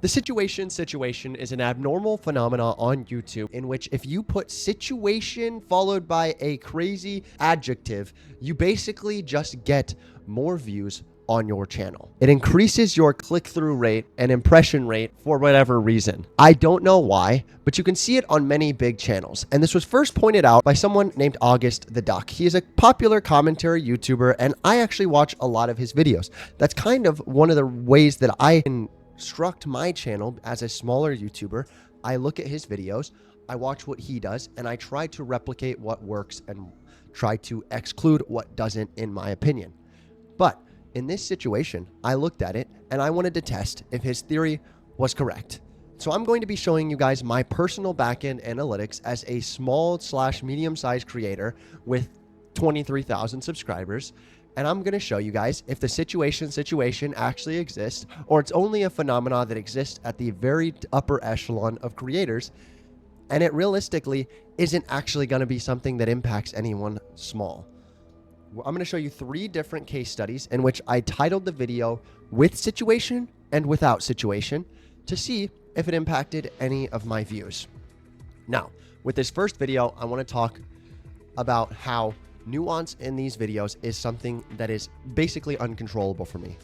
The situation is an abnormal phenomenon on YouTube in which if you put situation followed by a crazy adjective, you basically just get more views on your channel. It increases your click-through rate and impression rate for whatever reason. I don't know why, but you can see it on many big channels. And this was first pointed out by someone named August the Duck. He is a popular commentary YouTuber, and I actually watch a lot of his videos. That's kind of one of the ways that I construct my channel as a smaller YouTuber. I look at his videos, I watch what he does, and I try to replicate what works and try to exclude what doesn't, in my opinion. But in this situation, I looked at it and I wanted to test if his theory was correct. So I'm going to be showing you guys my personal backend analytics as a small / medium-sized creator with 23,000 subscribers. And I'm going to show you guys if the situation actually exists, or it's only a phenomenon that exists at the very upper echelon of creators. And it realistically isn't actually going to be something that impacts anyone small. I'm going to show you 3 different case studies in which I titled the video with situation and without situation to see if it impacted any of my views. Now, with this first video, I want to talk about how nuance in these videos is something that is basically uncontrollable for me.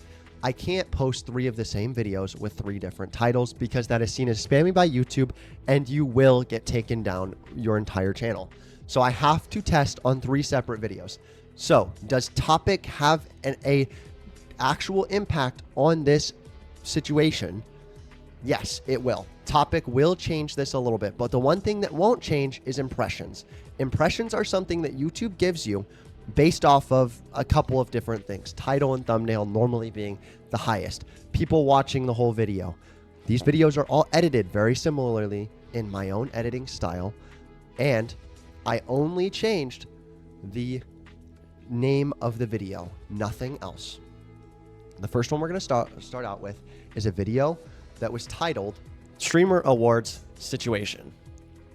I can't post 3 of the same videos with 3 different titles because that is seen as spammy by YouTube and you will get taken down your entire channel. So I have to test on 3 separate videos. So, does topic have an actual impact on this situation? Yes, it will. Topic will change this a little bit, but the one thing that won't change is impressions. Impressions are something that YouTube gives you based off of a couple of different things. Title and thumbnail normally being the highest. People watching the whole video. These videos are all edited very similarly in my own editing style, and I only changed the name of the video, nothing else. The first one we're going to start out with is a video that was titled Streamer Awards Situation.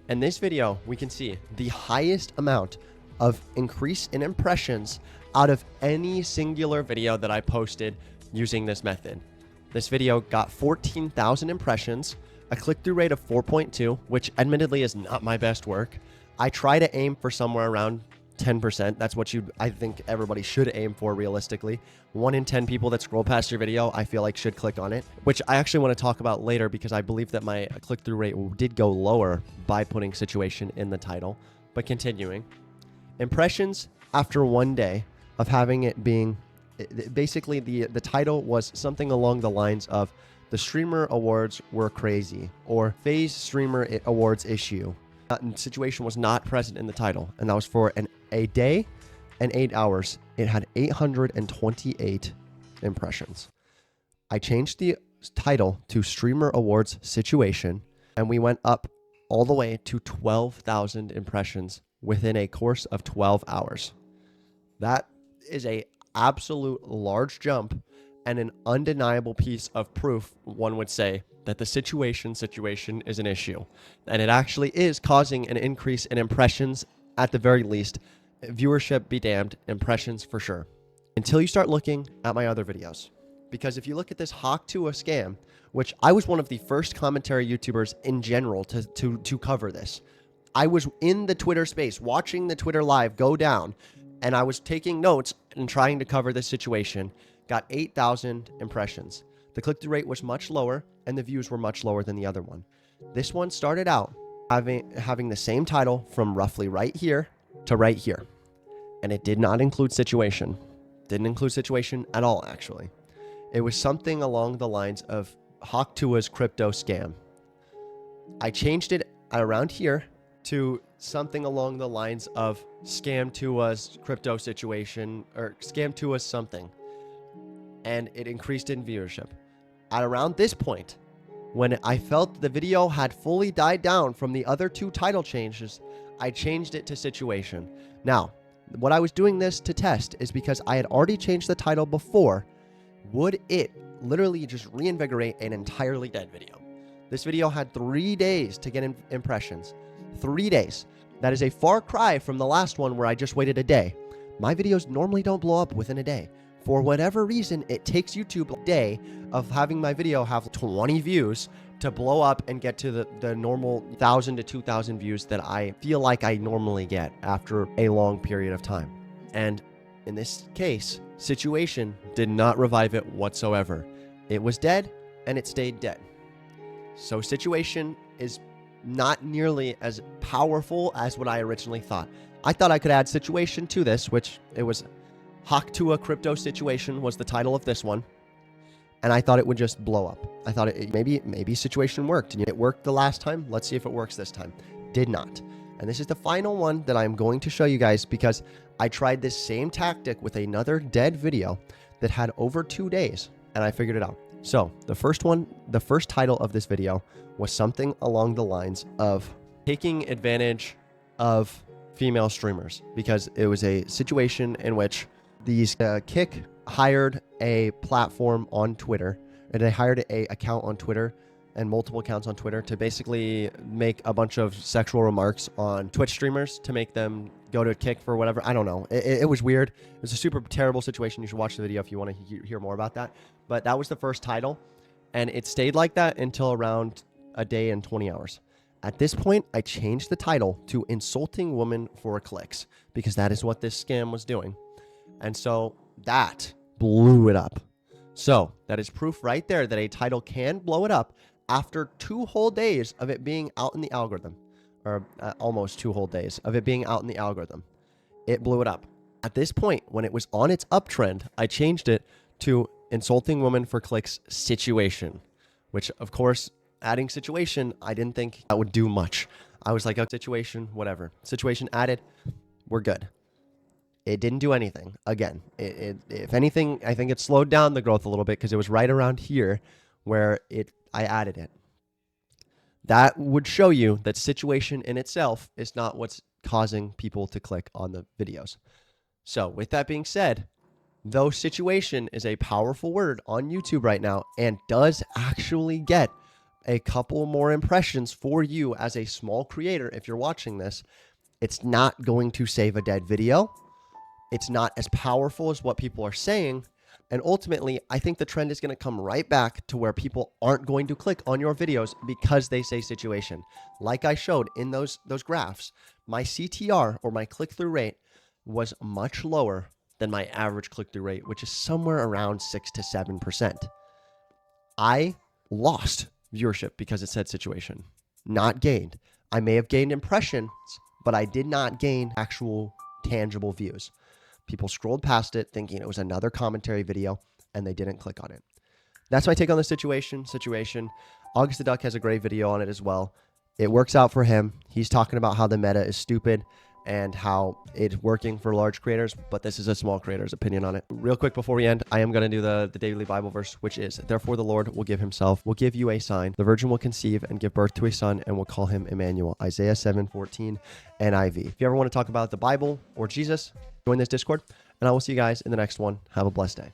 In this video, we can see the highest amount of increase in impressions out of any singular video that I posted using this method. This video got 14,000 impressions, a click-through rate of 4.2, which admittedly is not my best work. I try to aim for somewhere around 10%. That's what I think everybody should aim for realistically. 1 in 10 people that scroll past your video, I feel like should click on it, which I actually want to talk about later because I believe that my click-through rate did go lower by putting situation in the title. But continuing, impressions after 1 day of having it being, basically the title was something along the lines of the streamer awards were crazy or phase streamer awards issue. Situation was not present in the title, and that was for a day and 8 hours. It had 828 impressions. I changed the title to Streamer Awards Situation, and we went up all the way to 12,000 impressions within a course of 12 hours. That is a absolute large jump and an undeniable piece of proof, one would say, that the situation is an issue. And it actually is causing an increase in impressions at the very least. Viewership be damned, impressions for sure. Until you start looking at my other videos. Because if you look at this Hawk to a scam, which I was one of the first commentary YouTubers in general to cover this. I was in the Twitter space, watching the Twitter live go down, and I was taking notes and trying to cover this situation. Got 8,000 impressions. The click-through rate was much lower, and the views were much lower than the other one. This one started out having the same title from roughly right here to right here. And it did not include situation. Didn't include situation at all, actually. It was something along the lines of Hawk Tua's crypto scam. I changed it around here to something along the lines of Scam Tua's crypto situation, or Scam Tua's something. And it increased in viewership. At around this point, when I felt the video had fully died down from the other 2 title changes, I changed it to situation. Now, what I was doing this to test is because I had already changed the title before. Would it literally just reinvigorate an entirely dead video? This video had 3 days to get impressions. 3 days. That is a far cry from the last one where I just waited a day. My videos normally don't blow up within a day. For whatever reason, it takes YouTube a day of having my video have 20 views to blow up and get to the normal 1,000 to 2,000 views that I feel like I normally get after a long period of time. And in this case, Situation did not revive it whatsoever. It was dead and it stayed dead. So Situation is not nearly as powerful as what I originally thought. I thought I could add Situation to this, which it was Hawk to a Crypto Situation was the title of this one. And I thought it would just blow up. I thought maybe Situation worked. And it worked the last time. Let's see if it works this time. Did not. And this is the final one that I'm going to show you guys because I tried this same tactic with another dead video that had over 2 days and I figured it out. So the first title of this video was something along the lines of taking advantage of female streamers, because it was a situation in which these Kick hired a platform on Twitter, and they hired a account on Twitter and multiple accounts on Twitter to basically make a bunch of sexual remarks on Twitch streamers to make them go to Kick for whatever. I don't know. It was weird. It was a super terrible situation. You should watch the video if you want to hear more about that. But that was the first title, and it stayed like that until around a day and 20 hours. At this point, I changed the title to Insulting Women for Clicks, because that is what this scam was doing. And so that blew it up. So that is proof right there that a title can blow it up after 2 whole days of it being out in the algorithm, or almost 2 whole days of it being out in the algorithm. It blew it up. At this point, when it was on its uptrend, I changed it to Insulting Women for Clicks Situation, which of course, adding Situation, I didn't think that would do much. I was like, oh, Situation, whatever. Situation added, we're good. It didn't do anything. Again, if anything, I think it slowed down the growth a little bit because it was right around here where I added it. That would show you that Situation in itself is not what's causing people to click on the videos. So with that being said, though Situation is a powerful word on YouTube right now and does actually get a couple more impressions for you as a small creator, if you're watching this, it's not going to save a dead video. It's not as powerful as what people are saying. And ultimately, I think the trend is going to come right back to where people aren't going to click on your videos because they say Situation. Like I showed in those graphs, my CTR, or my click-through rate, was much lower than my average click-through rate, which is somewhere around 6 to 7%. I lost viewership because it said Situation, not gained. I may have gained impressions, but I did not gain actual tangible views. People scrolled past it thinking it was another commentary video, and they didn't click on it. That's my take on the Situation. August the Duck has a great video on it as well. It works out for him. He's talking about how the meta is stupid and how it's working for large creators, but this is a small creator's opinion on it. Real quick before we end, I am going to do the daily Bible verse, which is, therefore the Lord will give you a sign. The virgin will conceive and give birth to a son and will call him Emmanuel. Isaiah 7:14 NIV. If you ever want to talk about the Bible or Jesus, join this Discord, and I will see you guys in the next one. Have a blessed day.